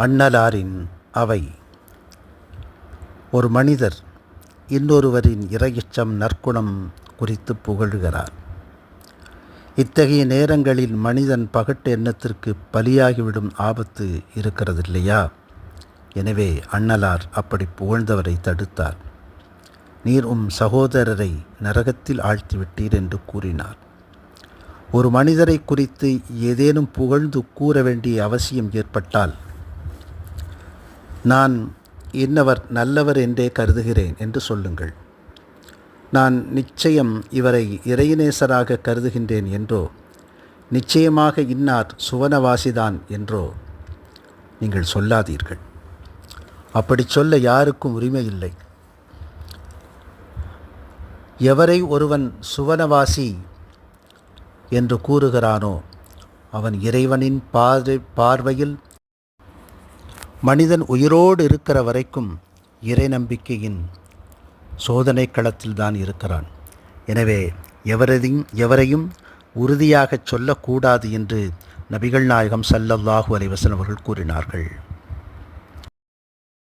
அண்ணலாரின் அவை. ஒரு மனிதர் இன்னொருவரின் இரையச்சம் நற்குணம் குறித்து புகழ்கிறார். இத்தகைய நேரங்களில் மனிதன் பகட்டு எண்ணத்திற்கு பலியாகிவிடும் ஆபத்து இருக்கிறதில்லையா? எனவே அண்ணலார் அப்படி புகழ்ந்தவரை தடுத்தார். நீர் சகோதரரை நரகத்தில் ஆழ்த்திவிட்டீர் என்று கூறினார். ஒரு மனிதரை குறித்து ஏதேனும் புகழ்ந்து கூற வேண்டிய அவசியம் ஏற்பட்டால், நான் இன்னவர் நல்லவர் என்றே கருதுகிறேன் என்று சொல்லுங்கள். நான் நிச்சயம் இவரை இறைநேசராக கருதுகின்றேன் என்றோ, நிச்சயமாக இன்னார் சுவனவாசிதான் என்றோ நீங்கள் சொல்லாதீர்கள். அப்படி சொல்ல யாருக்கும் உரிமை இல்லை. எவரை ஒருவன் சுவனவாசி என்று கூறுகிறானோ அவன் இறைவனின் பார்வையில் மனிதன் உயிரோடு இருக்கிற வரைக்கும் இறை நம்பிக்கையின் சோதனை களத்தில்தான் இருக்கிறான். எனவே எவரையும் உறுதியாகச் சொல்லக்கூடாது என்று நபிகள் நாயகம் ஸல்லல்லாஹு அலைஹி வஸல்லம் அவர்கள் கூறினார்கள்.